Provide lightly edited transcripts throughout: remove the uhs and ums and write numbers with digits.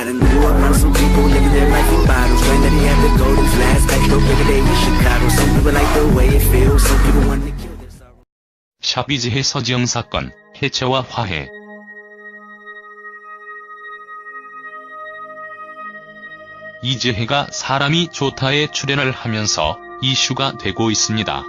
I done grew up around some people living their life in bottles. Granddaddy had the golden flask, back though every day in Chicago. Some people like the way it feels, some people want to kill their sorrow. 샵 이지혜 서지영 사건, 해체와 화해. 이지혜가 사람이 좋다에 출연을 하면서 이슈가 되고 있습니다.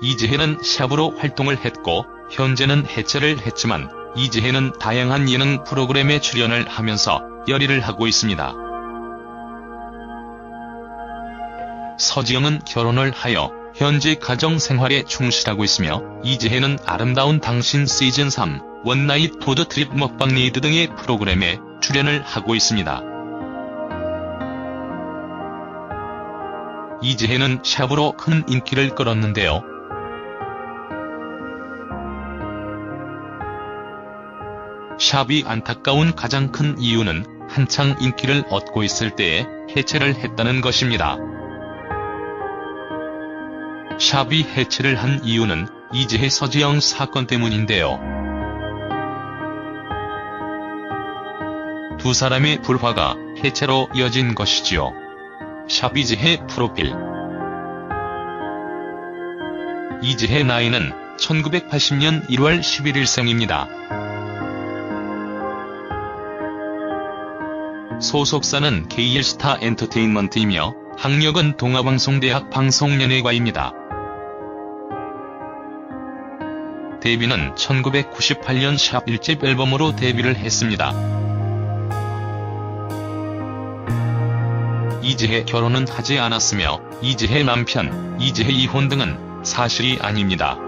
이지혜는 샵으로 활동을 했고 현재는 해체를 했지만 이지혜는 다양한 예능 프로그램에 출연을 하면서 열일을 하고 있습니다. 서지영은 결혼을 하여 현재 가정 생활에 충실하고 있으며 이지혜는 아름다운 당신 시즌3, 원나잇 푸드트립 먹방 리드 등의 프로그램에 출연을 하고 있습니다. 이지혜는 샵으로 큰 인기를 끌었는데요. 샵이 안타까운 가장 큰 이유는 한창 인기를 얻고 있을 때에 해체를 했다는 것입니다. 샵이 해체를 한 이유는 이지혜 서지영 사건 때문인데요. 두 사람의 불화가 해체로 이어진 것이지요. 샵 이지혜 프로필. 이지혜 나이는 1980년 1월 11일생입니다. 소속사는 KL스타 엔터테인먼트이며 학력은 동아방송대학 방송연예과입니다. 데뷔는 1998년 샵 1집 앨범으로 데뷔를 했습니다. 이지혜 결혼은 하지 않았으며 이지혜 남편, 이지혜 이혼 등은 사실이 아닙니다.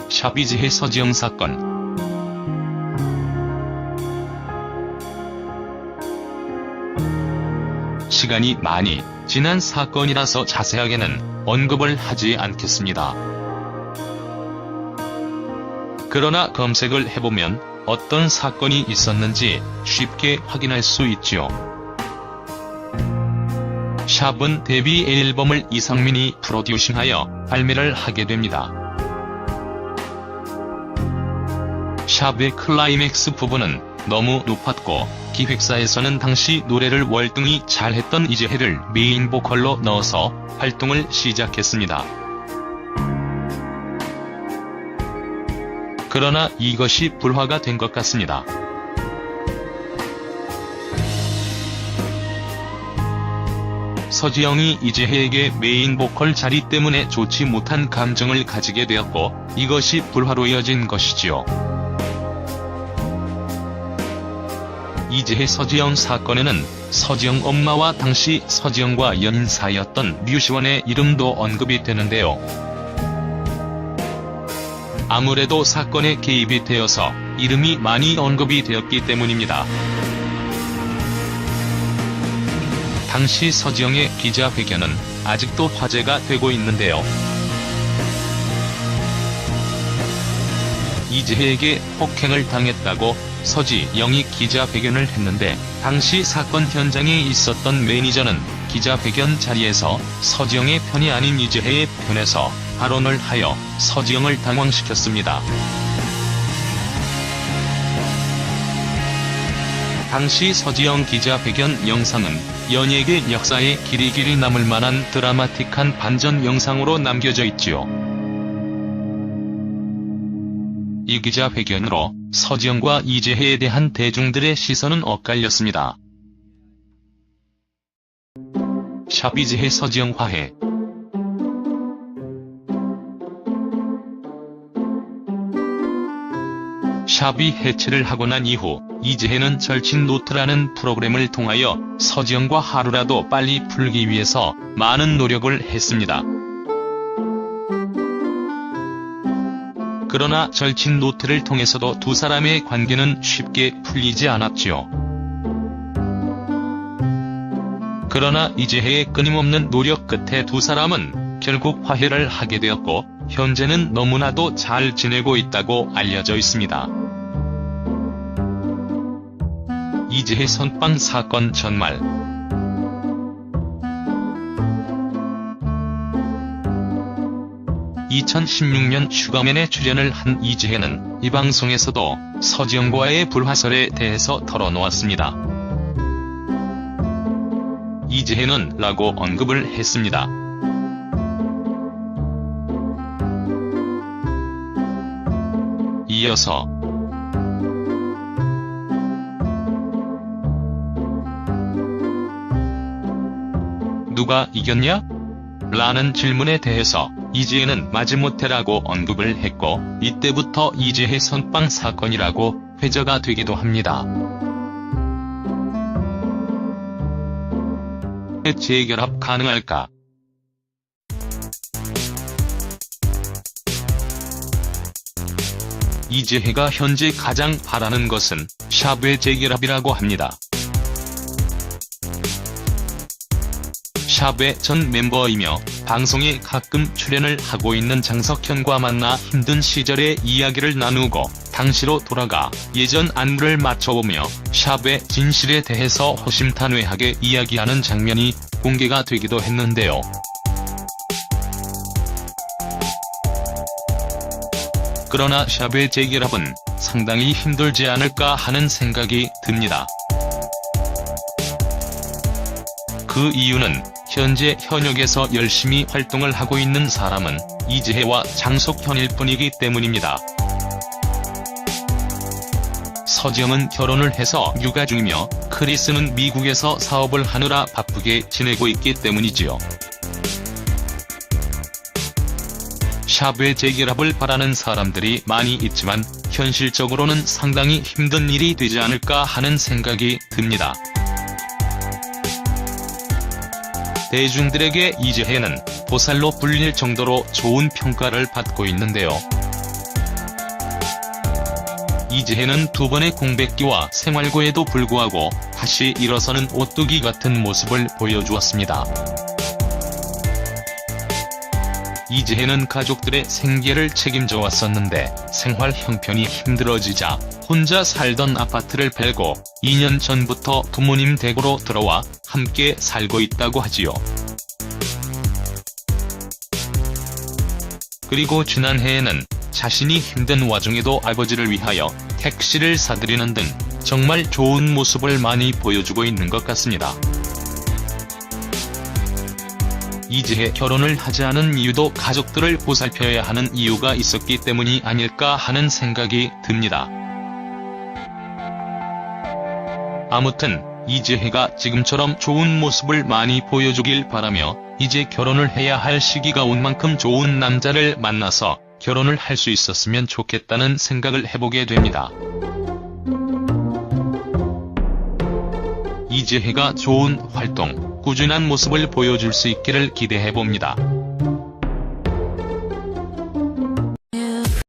샵 이지혜 서지영 사건. 시간이 많이 지난 사건이라서 자세하게는 언급을 하지 않겠습니다. 그러나 검색을 해보면 어떤 사건이 있었는지 쉽게 확인할 수 있지요. 샵은 데뷔 앨범을 이상민이 프로듀싱하여 발매를 하게 됩니다. 샵의 클라이맥스 부분은 너무 높았고 기획사에서는 당시 노래를 월등히 잘했던 이지혜를 메인 보컬로 넣어서 활동을 시작했습니다. 그러나 이것이 불화가 된 것 같습니다. 서지영이 이지혜에게 메인 보컬 자리 때문에 좋지 못한 감정을 가지게 되었고 이것이 불화로 이어진 것이지요. 이지혜 서지영 사건에는 서지영 엄마와 당시 서지영과 연인 사이였던 류시원의 이름도 언급이 되는데요. 아무래도 사건에 개입이 되어서 이름이 많이 언급이 되었기 때문입니다. 당시 서지영의 기자회견은 아직도 화제가 되고 있는데요. 이지혜에게 폭행을 당했다고 서지영이 기자회견을 했는데 당시 사건 현장에 있었던 매니저는 기자회견 자리에서 서지영의 편이 아닌 이지혜의 편에서 발언을 하여 서지영을 당황시켰습니다. 당시 서지영 기자회견 영상은 연예계 역사에 길이길이 남을 만한 드라마틱한 반전 영상으로 남겨져 있지요. 이 기자회견으로 서지영과 이지혜에 대한 대중들의 시선은 엇갈렸습니다. 샵 이지혜 서지영 화해. 샵이 해체를 하고 난 이후 이지혜는 절친 노트라는 프로그램을 통하여 서지영과 하루라도 빨리 풀기 위해서 많은 노력을 했습니다. 그러나 절친 노트를 통해서도 두 사람의 관계는 쉽게 풀리지 않았지요. 그러나 이지혜의 끊임없는 노력 끝에 두 사람은 결국 화해를 하게 되었고 현재는 너무나도 잘 지내고 있다고 알려져 있습니다. 이지혜 선빵 사건 전말. 2016년 슈가맨에 출연을 한 이지혜는 이 방송에서도 서지영과의 불화설에 대해서 털어놓았습니다. 이지혜는 라고 언급을 했습니다. 이어서 누가 이겼냐? 라는 질문에 대해서 이지혜는 마지못해라고 언급을 했고, 이때부터 이지혜 선빵 사건이라고 회자가 되기도 합니다. 재결합 가능할까? 이지혜가 현재 가장 바라는 것은 샵의 재결합이라고 합니다. 샵의 전 멤버이며 방송에 가끔 출연을 하고 있는 장석현과 만나 힘든 시절의 이야기를 나누고 당시로 돌아가 예전 안무를 맞춰보며 샵의 진실에 대해서 호심탄회하게 이야기하는 장면이 공개가 되기도 했는데요. 그러나 샵의 재결합은 상당히 힘들지 않을까 하는 생각이 듭니다. 그 이유는 현재 현역에서 열심히 활동을 하고 있는 사람은 이지혜와 장석현일 뿐이기 때문입니다. 서지영은 결혼을 해서 육아 중이며 크리스는 미국에서 사업을 하느라 바쁘게 지내고 있기 때문이지요. 샵의 재결합을 바라는 사람들이 많이 있지만 현실적으로는 상당히 힘든 일이 되지 않을까 하는 생각이 듭니다. 대중들에게 이지혜는 보살로 불릴 정도로 좋은 평가를 받고 있는데요. 이지혜는 두 번의 공백기와 생활고에도 불구하고 다시 일어서는 오뚜기 같은 모습을 보여주었습니다. 이지혜는 가족들의 생계를 책임져 왔었는데 생활 형편이 힘들어지자 혼자 살던 아파트를 팔고 2년 전부터 부모님 댁으로 들어와 함께 살고 있다고 하지요. 그리고 지난해에는 자신이 힘든 와중에도 아버지를 위하여 택시를 사들이는 등 정말 좋은 모습을 많이 보여주고 있는 것 같습니다. 이지혜 결혼을 하지 않은 이유도 가족들을 보살펴야 하는 이유가 있었기 때문이 아닐까 하는 생각이 듭니다. 아무튼 이지혜가 지금처럼 좋은 모습을 많이 보여주길 바라며 이제 결혼을 해야 할 시기가 온 만큼 좋은 남자를 만나서 결혼을 할 수 있었으면 좋겠다는 생각을 해보게 됩니다. 이지혜가 좋은 활동, 꾸준한 모습을 보여줄 수 있기를 기대해봅니다.